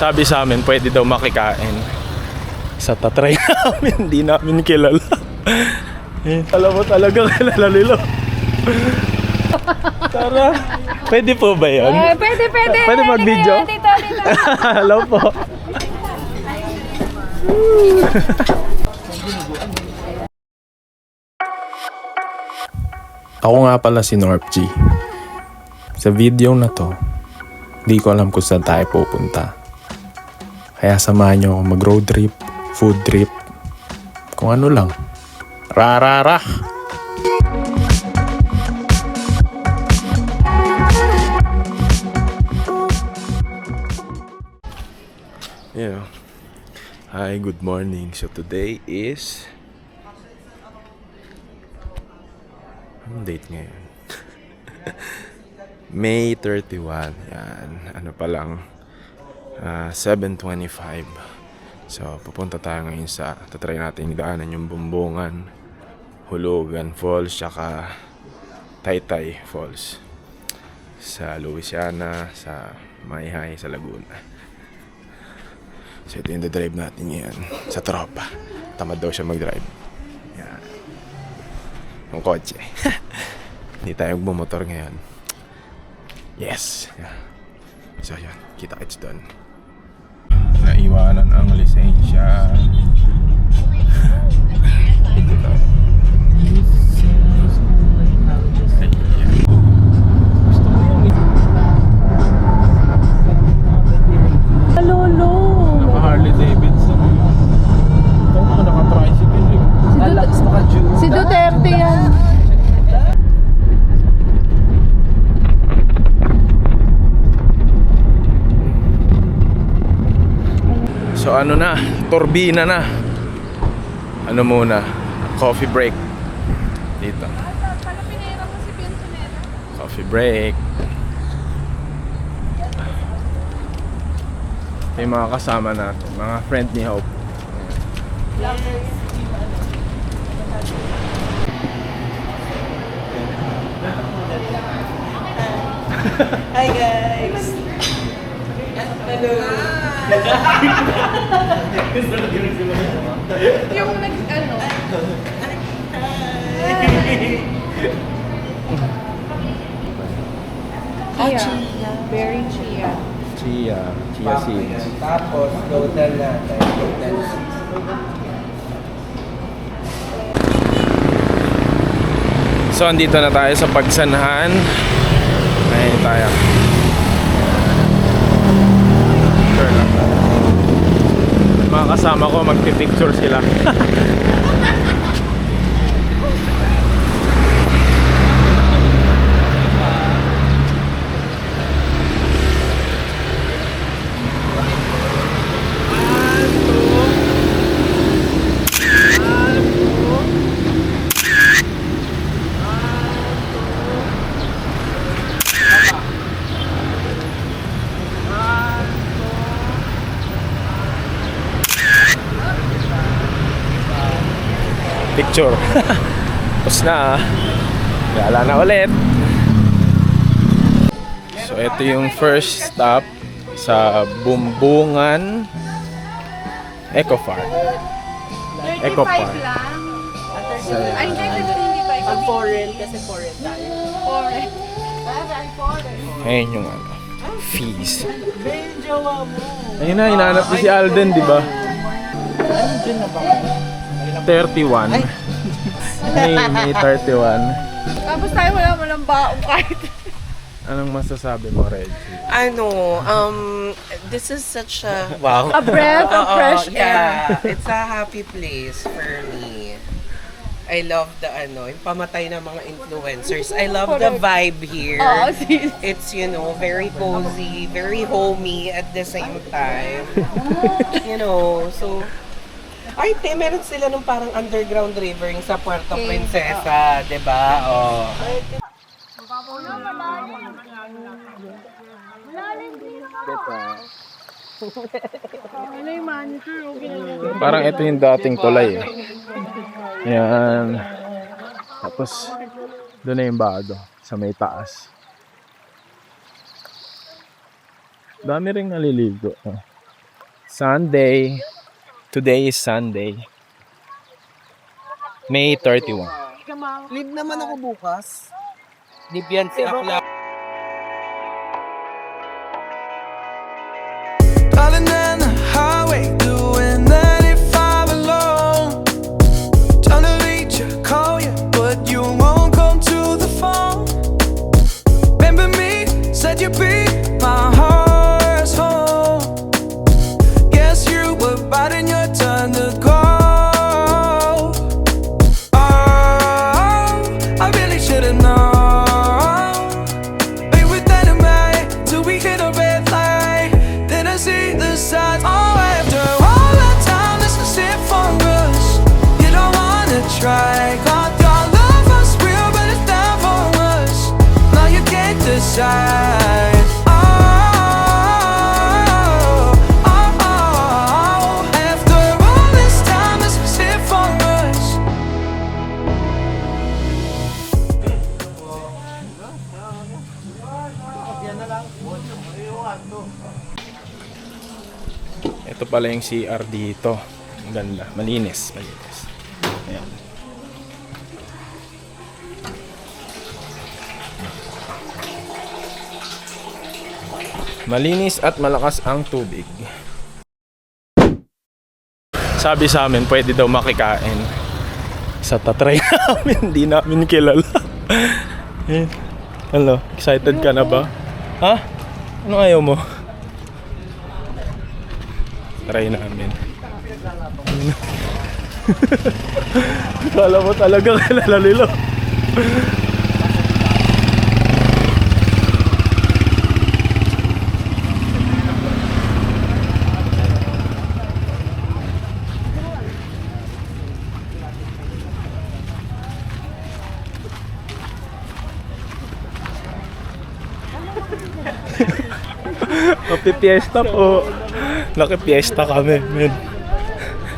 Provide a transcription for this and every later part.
Sabi sa amin, pwede daw makikain. Sa tatry namin, hindi namin kilala. Alam mo talaga kilala nila. Tara, pwede po ba yun? Pwede. Pwede mag-video? Dito. Hello po. Ako nga pala si Norp G. Sa video na to, di ko alam kung saan tayo pupunta. Kaya samahan nyo ako mag-road trip, food trip, kung ano lang. Rarara! Yeah. Hi, good morning. So today is... Anong date ngayon? May 31. Yan. Ano pa lang? 7:25. So, pupunta tayo ngayon sa... Tatry natin daanan yung Bumbungan, Hulugan Falls, tsaka Taytay Falls. Sa Louisiana, sa Mayhay, sa Laguna. So, ito yung drive natin ngayon. Sa tropa. Tamad daw siya mag-drive. Yan. Yung kotse. Hindi tayo magmumotor ngayon. Yes. Yeah. So, yan. Kita-kits doon. Naiwanan ang lisensya. Ito na. Lolo. Naka-Harley Davidson. Ito nga, naka-tricycle eh. Si Duterte yan. So ano na, turbina na. Ano muna, coffee break. Dito. Coffee break. Ito yung mga kasama natin, mga friend ni Hope. Hi guys! Hello! Yung nag-ano. Chia. Berry chia. Chia seeds. Tapos, total natin. Total So andito na tayo sa Pagsanahan. Ayun tayo. Sure lang. Mga kasama ko magpipicture sila. Picture. Tapos na. Gala na ulit. So ito yung first stop sa Bumbungan Eco Park. Eco Park. Ay, hindi ba? Pag foreign, kasi foreign tayo. Foreign. Ayun yung ano, fees. Ben, jowa mo! Ayun na, hinahanap ko si Alden, di ba? Ano dyan na ba? 31. May 31. Tapos tayo walang baong kahit. Anong masasabi mo, Reggie? This is such a... Wow. A breath of fresh Yeah, air. it's a happy place for me. I love the yung pamatay ng mga influencers. I love the vibe here. Oo, sis. It's, very cozy, very homey at the same time. So... Ay, meron sila nung parang underground river yung sa Puerto Princesa, di ba? Oh. Parang ito yung dating tulay eh. Yan. Tapos, doon na yung bado sa may taas. Dami ring naliligo. Sunday. Today is Sunday. May 31. Live naman ako bukas. Live yan si Akla. Driving down the highway, doing 95 alone. Trying to reach you, call you, but you won't come to the phone. Remember me, said you'd be my heart's home. Guess you were biding your turn to go. Oh, I really should've known. We were dynamite till we hit a red light. Then I see the signs. Oh, after all that time, this is it for us. You don't wanna try. God, your love was real, but it's down for us. Now you can't decide. Oh, oh, oh. After all this time, this is it for us. Ito pala yung CR dito. Ang ganda. Malinis. Malinis. Ayan. Malinis at malakas ang tubig. Sabi sa amin, pwede daw makikain. Sa tatry namin, hindi namin kilala. Eh, hello, excited ka na ba? Ha? Ano ayaw mo? Try namin. Kala mo talaga kilala nila. Mapipiesta po. Nakipiesta kami, men.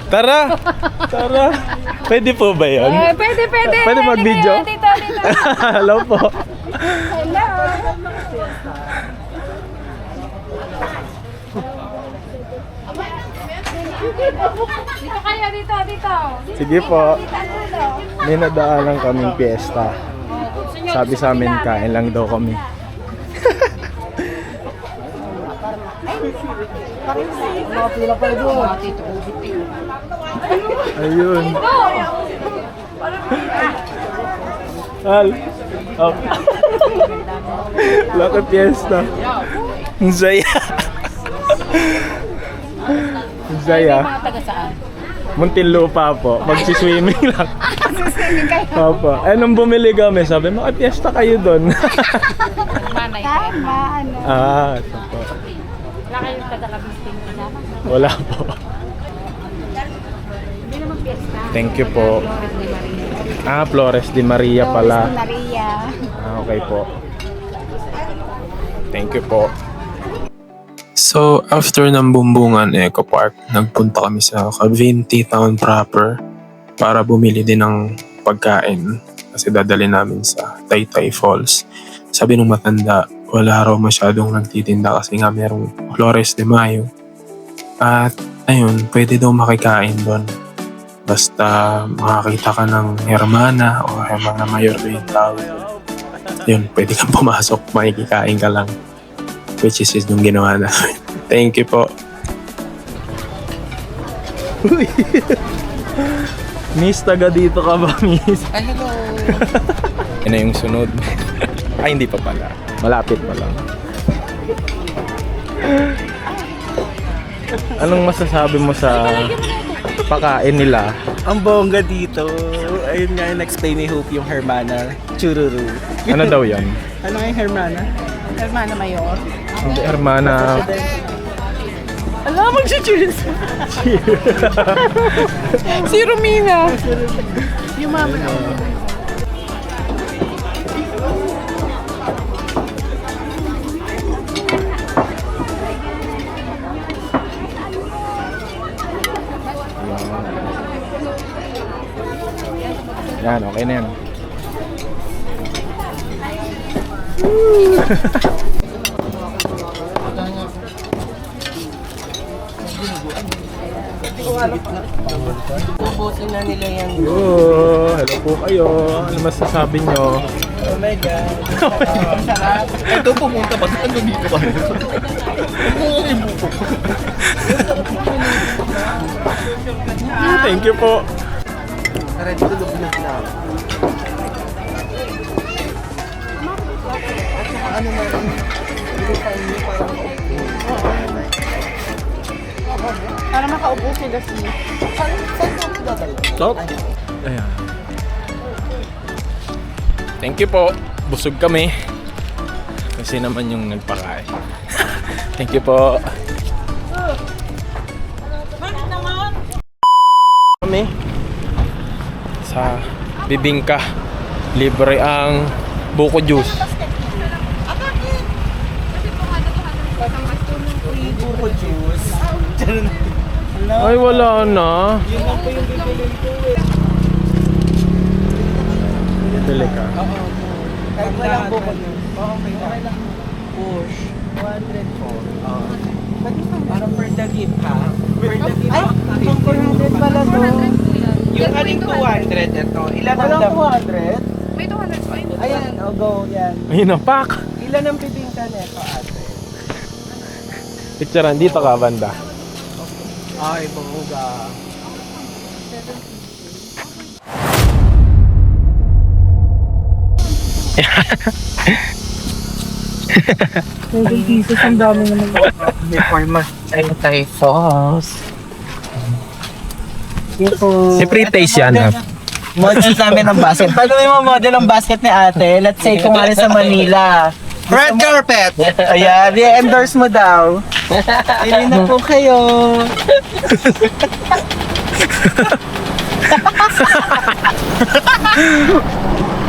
Tara! Tara! Pwede po ba yun? Pwede. Pwede mag-video? Dito. Hello po. Hello. Dito kayo, dito. Sige po. May nadaanan kaming piyesta. Sabi sa amin, kain lang daw kami. Ayun. Al. Up. Laki piyesta. Ang saya. Ang saya. Muntinlupa po. Magsiswimming lang. Opo. Eh, nung bumili kami, sabi, makipiesta kayo doon. Tama, ano. Ito po. Wala kayong taga-kabisting kasama. Wala po. Hindi naman piyesta. Thank you po. Flores de Maria pala. Maria. Okay po. Thank you po. So, after ng Bumbungan Eco Park, nagpunta kami sa Cavinti Town proper para bumili din ng pagkain kasi dadali namin sa Taytay Falls. Sabi nung matanda, wala raw masyadong nagtitinda kasi nga merong Flores de Mayo. At ayun, pwede daw makikain doon. Basta makakita ka ng Hermana o Hermana Mayor ba yung tawag. Yun, pwede kang pumasok, makikikain ka lang. Which is yung ginawa namin. Thank you po. Miss, taga dito ka ba, Miss? Ay, hello. Yan na yung sunod. Ay, hindi pa pala. Malapit pa lang. Anong masasabi mo sa pakain nila? Ang bongga dito. Ayun nga yung explain ni Hope yung Hermana Chururu. Ano daw yan? Ano yung Hermana? Hermana Mayor? Hindi, Hermana. Alam, mag-cheers. Si Romina. Yung mama na. Yan, okay na yan. Pupusin na nila yan. Oh, hello po kayo. Ano masasabi nyo? Oh my God. Ito pumunta ba? Ano dito ka? Thank you po. Para makaupo sila siya. Stop. Ayan. Thank you po. Busog kami. Kasi naman yung nagpakain. Thank you po. Kami sa Bibingka. Libre ang buko juice. Buko juice. Ay, wala na. Yun lang po yung bibilin ko eh. Bili ka. Kahit walang buko juice. Okay lang. Push. 100 po. Para for the gift ha. For the gift. Ay, 400 pala to. Yung aling 200 ito. Ilan ang Walang dam? 200? May 200 pa. Ayan, oh go, yan. Ayun na, pak. Ilan ang bibingka nito ate? Picturean, dito ka, banda. Ay, bunga. Jesus, ang dami naman. Before anti-sauce. I-pre-taste yan, ha? Model namin ng basket. Paano yung model ng basket ni ate? Let's say, kung alis sa Manila. Red carpet! Ayan, i-endorse mo daw. Pili na po kayo.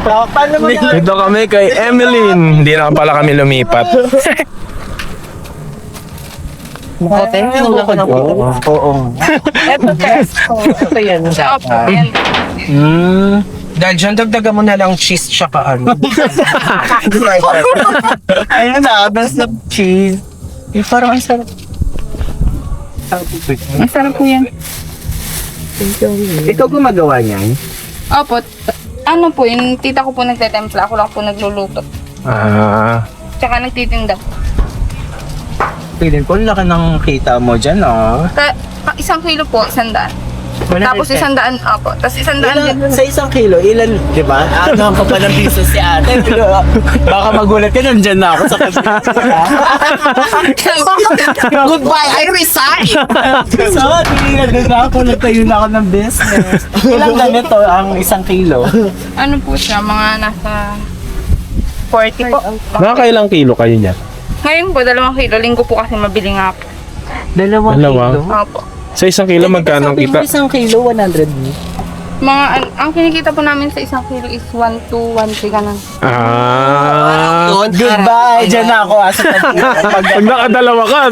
Paano mo na? Dito kami kay Emeline. Hindi na pala kami lumipat. Ate, yung ako ng Oo. Ito pesto. Ito yan. Dahil dyan, dagdagan mo na lang cheese tsaka ano. Ayun na, basta cheese. Yung parang ang sarap. Ang sarap po yan. Ikaw gumagawa niyan? Opo. Ano po, yung tita ko po nagtetempla. Ako lang po nagluluto. Ah, Tsaka nagtitinda. Piling ko, laki ng kita mo dyan, oh. Isang kilo po, 100. Tapos 100, opo. Tapos 100 din. Sa isang kilo, ilan, di ba? Ano ka pa ng piso si ate. Baka magulat ka, nandyan na ako sa kasita. Goodbye, I resign! So, tinignan na ako, nagtayo na ako ng business. Ilang ganito ang isang kilo? Ano po siya, mga nasa 40 po. nakakailang kilo kayo niya? Ngayon po, 2 kilo. Linggo po kasi mabili nga po. Dalawang Dalawa? kilo? Opo. Sa isang kilo, magkano ang Sabi mo kita? isang kilo, 100 Mga, ang kinikita po namin sa 1 kilo is 1 to 1 ganun. Ah, Goodbye! Diyan na ako. pag nakadalawa ka,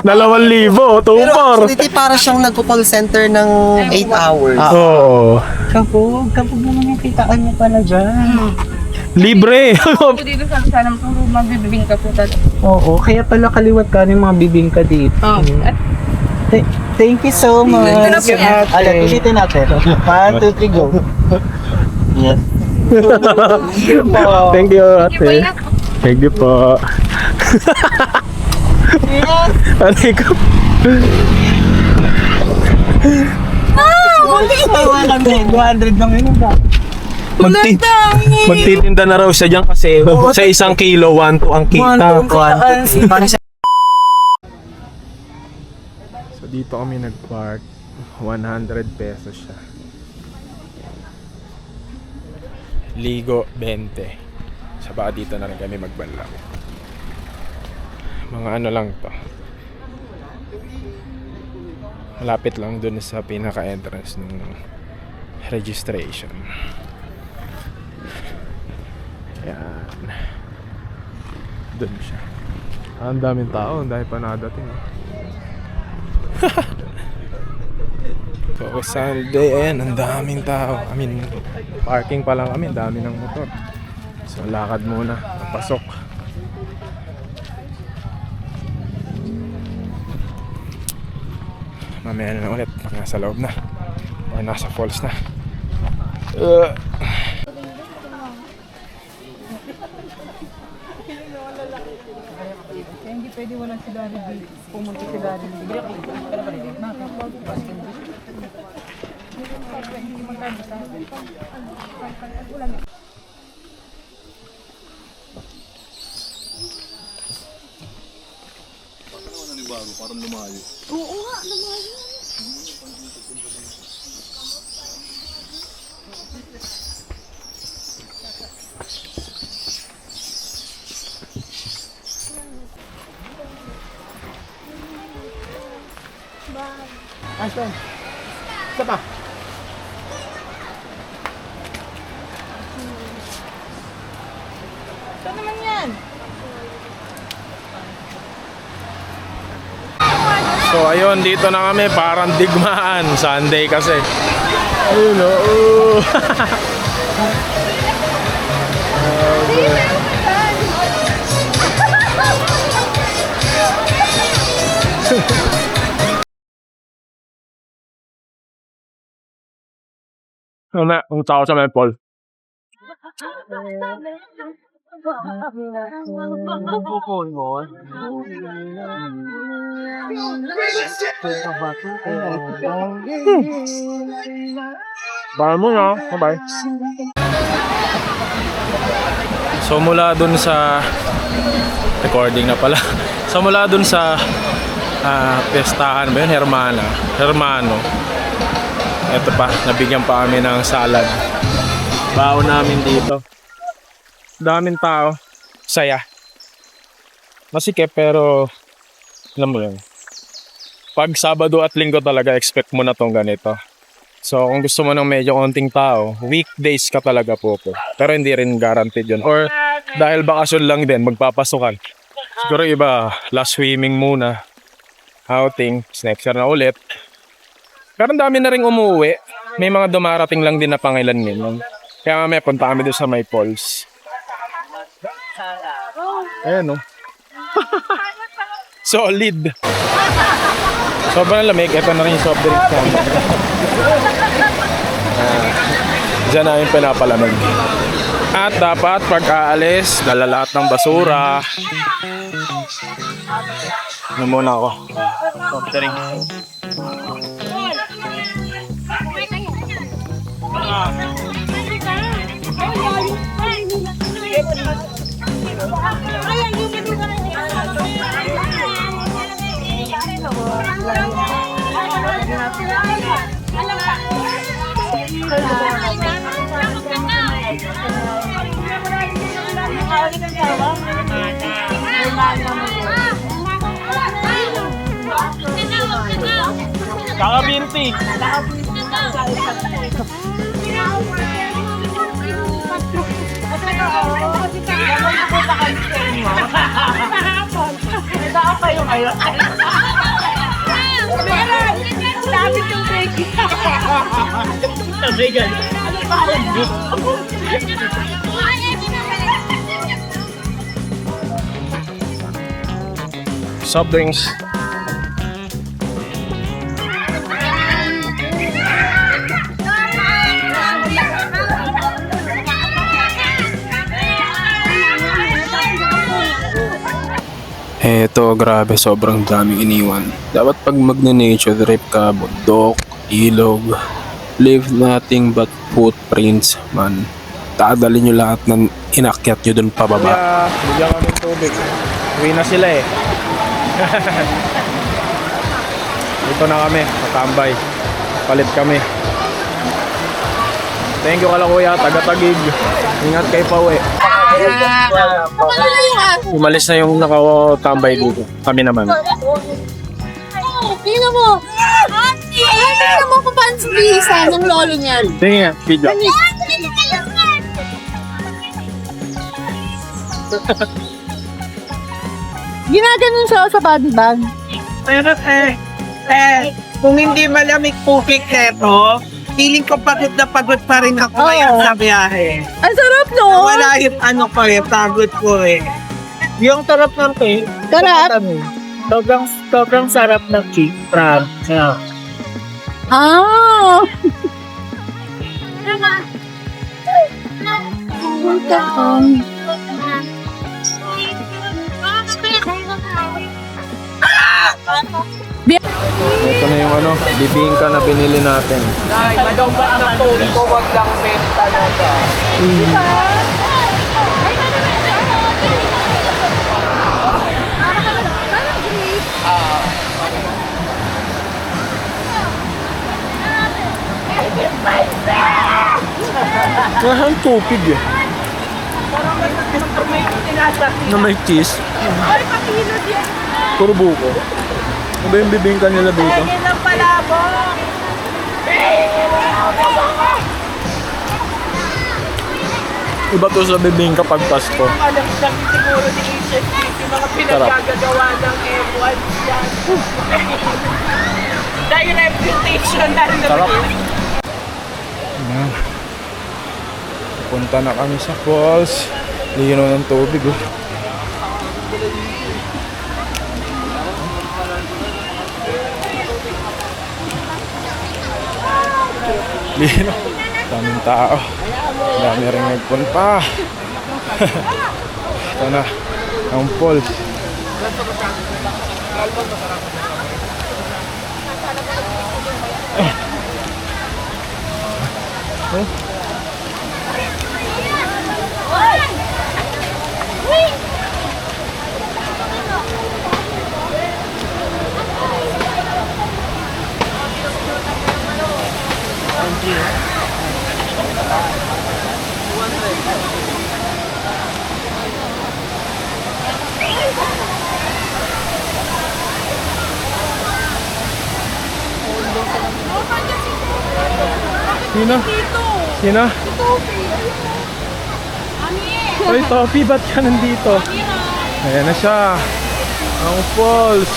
2,000, tupor. Actually, para siyang nagpo-call center ng 8 hours. Oo. Kapag naman yung kitaan niya pala dyan. Libre. Po dito sa Sanam, puro mabibibing ka po talaga. Oo, kaya pala kaliwat ka ng mga bibingka dito. At Thank you so much. Thank you, ate. Alam, ulitin natin. 1, 2, 3, go. Yes. Thank you, Thank you po, ate. Ina. Thank you po. Aray ko. Tawa kami, 200 lang yun ba? Magtitinda na raw siya dyan kasi sa 1 kilo, 1 to ang kita. So dito kami nag-park, 100 pesos siya. Ligo 20. Sa baka dito na rin kami magbanlaw. Mga ano lang to. Malapit lang dun sa pinaka-entrance ng registration. Yan. Dun siya. Ang daming tao, ang dami pa nakadating. So, Sunday, ayan, ang daming tao. I mean, parking pa lang kami, ang dami ng motor. So, lakad muna, papasok. Mamaya na lang ulit pag nasa loob na or nasa falls na. Hindi pwede walang sigari dito. Pumunta sigari dito. Ashton, isa pa. Saan naman yan? So ayun, dito na kami, parang digmaan. Sunday kasi. Ayun o. Ano, ang tao sa Paul. Bye mo na. Bye-bye. So mula dun sa recording na pala. So mula dun sa pestahan ba yun? Hermano. Ito pa, nabigyan pa kami ng salad. Baon namin dito. Daming tao. Saya. Masikip pero alam mo yun. Pag Sabado at Linggo talaga, expect mo na tong ganito. So kung gusto mo ng medyo konting tao, weekdays ka talaga po. Pero hindi rin guaranteed yun. Or dahil bakasyon lang din, magpapasukan. Siguro iba, last swimming muna. Outing, next year na ulit. Pero ang dami na rin umuwi. May mga dumarating lang din na pangilan-ngilan. Kaya mamaya punta kami doon sa may falls. Ayan o. Solid. Sobrang lamig. Ito na rin yung soft drinks namin. Diyan namin pinapalamig. At dapat pag aalis, dala lahat ng basura. Ano muna ako? Soft drinks. Kakabinti. Soft drinks. Eto, grabe, sobrang daming iniwan. Dapat pag magne-nature trip ka, bundok, ilog, leave nothing but footprints, man. Dadalhin nyo lahat ng inakyat nyo dun pababa. Bigyan kami ng tubig. Uwi na sila eh. Dito na kami, matambay. Palit kami. Thank you kala kuya, taga-Tagig. Ingat kayo pa uwi. Umalis na yung nakatambay dito. Kami naman. Tingnan mo! Tingnan mo kung paano sa ng lolo niyan. Tingnan, video. Ginaganon siya sa body bag. Pero kung hindi malamig pupik eto, feeling ko pagod na pagod pa rin ako ngayon sa biyahe. Ang sarap, no? Wala yung ano ko eh, pagod ko eh. Yung sarap ng cake. Sarap. Sobrang sarap ng cake. Proud. Ah! Ito na yung bibingka na binili natin. Ay, madambat ng tubig ko, wag lang benta na ka. Parang tupig eh. Na may cheese. Puro buko. Ano ba yung bibingka nila dito? Iba to sa bibingka pag Pasko. Alam lang siguro ni Agent Keith yung mga pinaggagawa ng M1 yan. Dahil reputation na rin Sarap. Punta na kami sa falls. Lino ng tubig oh. Lino. Daming tao. Dami rin nagpunta. Ito na. Ang falls. Sino? Sino? Ay, Topi, ba't ka nandito? Ayan na siya. Ang falls.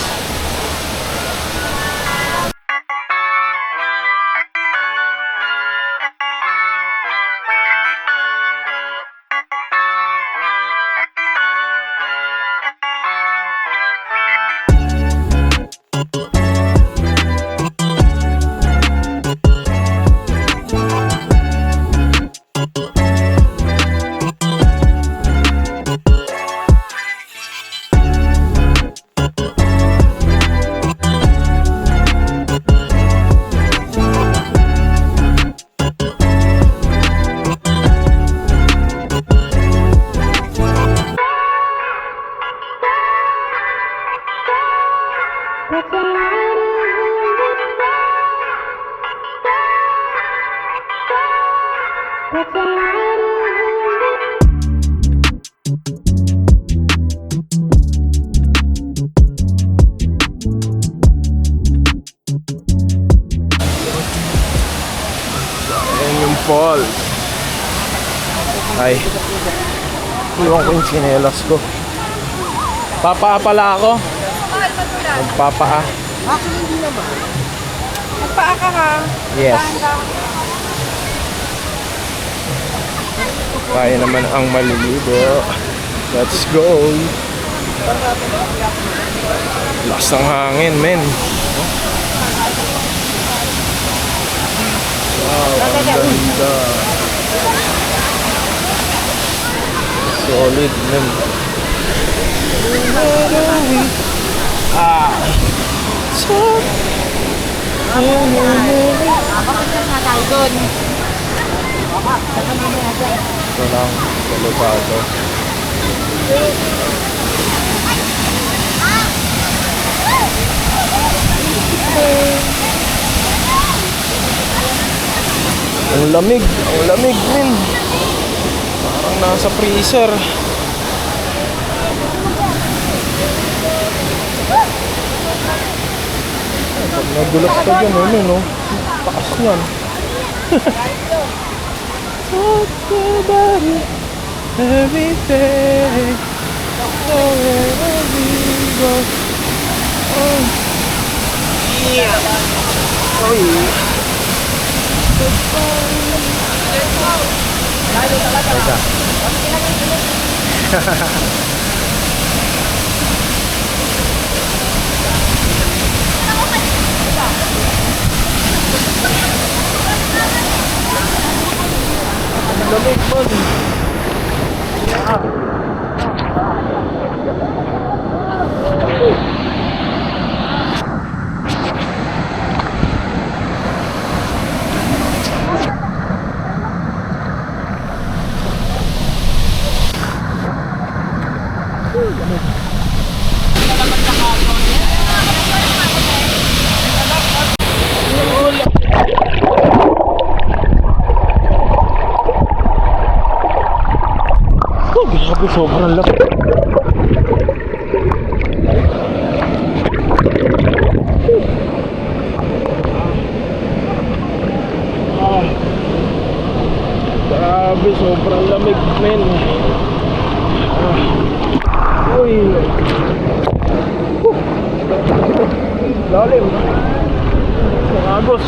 Ayan yung falls. Ay, iwan ko yung tsinelas ko. Papaa pala ako. Magpapaa. Magpaa ka ha. Yes. Tayo naman ang maliligo. Let's go. Lakas ng hangin, men. Wow, ang ganda. Solid, men. Ah. So. Ito lang, kalupado. Ang lamig men. Parang nasa freezer. Pag nagulat ka dyan, ano no? Takas niyan. Talk about it every day. Wherever we go. Oh. Yeah. Oh yeah. lamig, man. Grabe, sobrang lamig. Grabe, sobrang lamig, men. Uy. Lalim. Agos.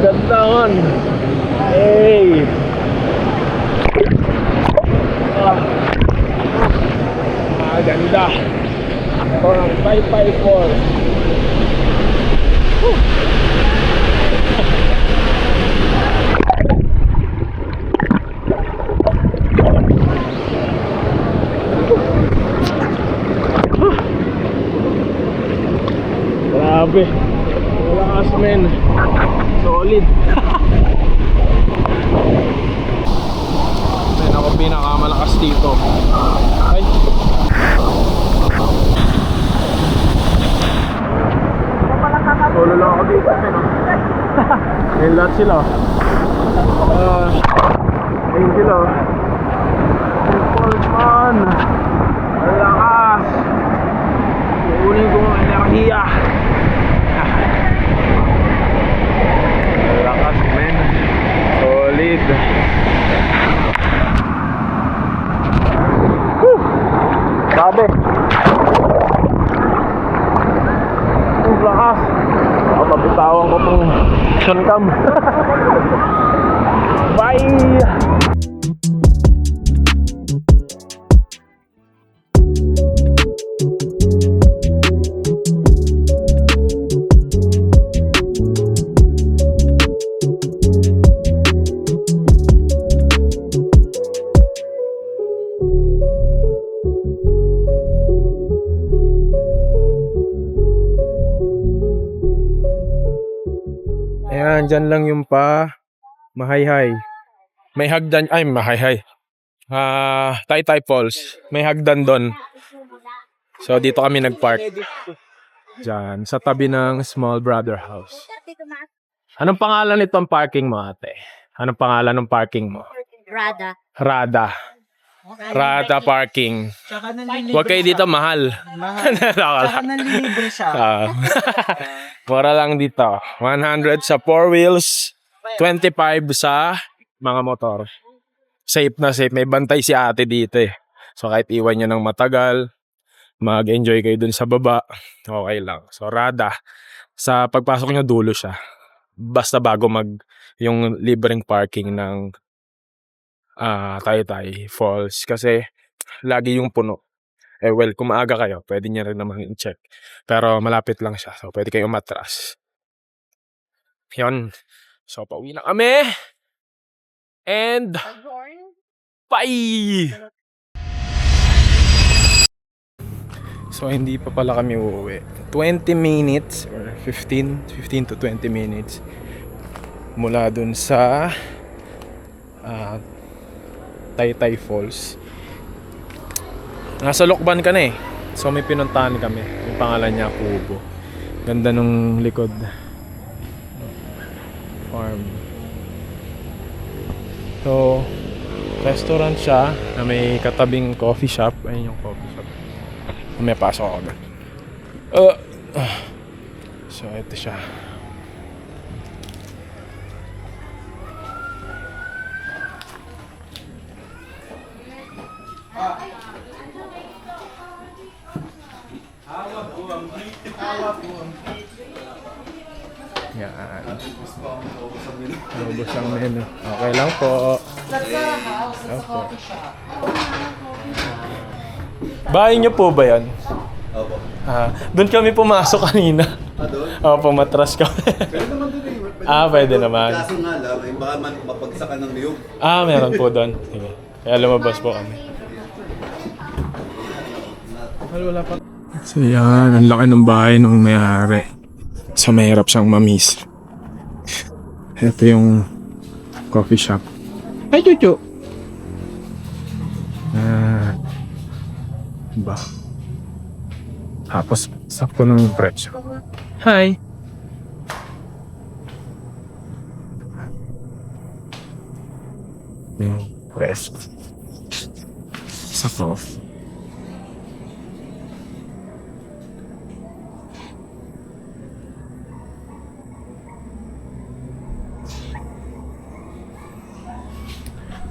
Ganda man. Hey. Ganda. Parang 554. Grabe. Malakas, men. Solid. Men, ako pinakamalakas dito. Ay. Solo lang ako dito, men. Ayun lahat sila. Ayun sila. Man. Malakas. Kukunin ko ang enerhiya. Malakas, men. Solid. Grabe. Ang lakas. Mabitawan ko pong action cam. Bye! Ayan, dyan lang yung Mahayhay. May hagdan, ay Mahayhay. Taytay Falls. May hagdan doon. So dito kami nagpark. Dyan, sa tabi ng Small Brother House. Anong pangalan nitong parking mo, ate? Anong pangalan ng parking mo? Rada. Rada Parking. Huwag kayo dito, mahal. Saka nanlilibre siya. Mura lang dito. 100 sa 4 wheels, 25 sa mga motor. Safe na safe. May bantay si ate dito eh. So kahit iwan nyo ng matagal, mag-enjoy kayo dun sa baba, okay lang. So Rada, sa pagpasok nyo dulo siya. Basta bago yung libreng parking ng Taytay Falls. Kasi lagi yung puno. Well, kung maaga kayo, pwede nyo rin naman i-check. Pero malapit lang siya. So, pwede kayo umatras. Yun. So, pauwi na kami. And, bye! So, hindi pa pala kami uuwi. 20 minutes or 15 to 20 minutes mula dun sa Taytay Falls. Nasa Lokban ka na eh. So may pinuntahan kami. Yung pangalan niya Kubo. Ganda nung likod. Farm. So restaurant siya na may katabing coffee shop. Ayun yung coffee shop. May pasok ako doon. So ito siya. Yan. Lubos ang menu. Okay lang po. Opo. Bahay niyo po ba yan? Opo. Doon kami pumasok kanina. Doon? Opo, matras kami. Pwede naman. Kaso nga lang, ay baka mapagsakan ng niyog. Meron po doon. Sige. Kaya lumabas po kami. Wala pa. So yan, ang laki ng bahay nung may-ari. So mahirap siyang mamiss. Ito yung coffee shop. Ay, Chuchu! Ba? Tapos, sakto ng presyo. Hi! Yung presyo. Sakto.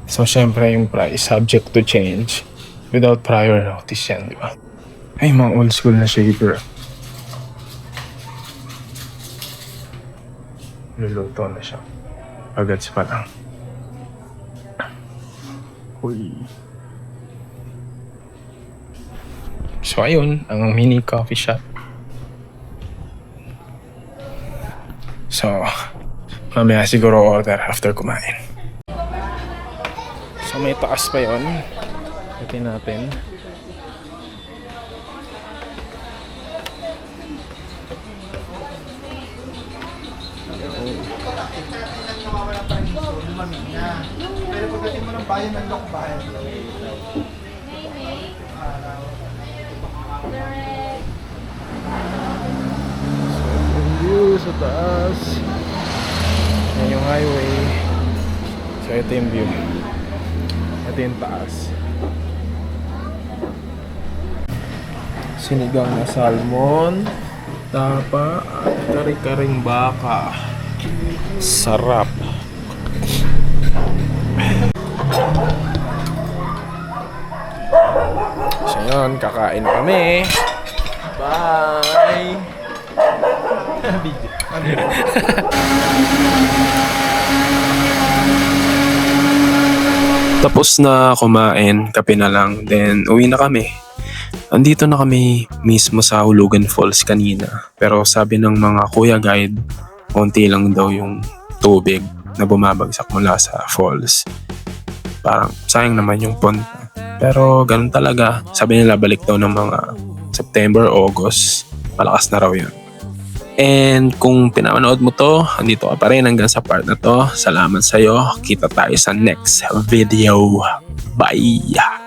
So, syempre yung price subject to change without prior notice yan, di ba? Ay, mga old school na shaper. Luluto na siya. Agad pa lang. Uy. So, ayun, ang mini coffee shop. So, mamaya siguro order after kumain. So may taas pa yun. Tingnan natin. Pero pagdating mo ng bayan ng Lokbayan. Yung view sa taas. Yan yung highway. So ito yung view. Ito yung taas. Sinigang na salmon, tapa, at kari-karing baka. Sarap. So yun, kakain kami. Bye! Tapos na kumain, kape na lang, then uwi na kami. Andito na kami mismo sa Hulugan Falls kanina. Pero sabi ng mga kuya guide, konti lang daw yung tubig na bumabagsak mula sa falls. Parang sayang naman yung punta. Pero ganun talaga, sabi nila balik daw ng mga September, August, malakas na raw yun. And kung pinapanood mo to, andito ka pa rin hanggang sa part na to. Salamat sa'yo. Kita tayo sa next video. Bye!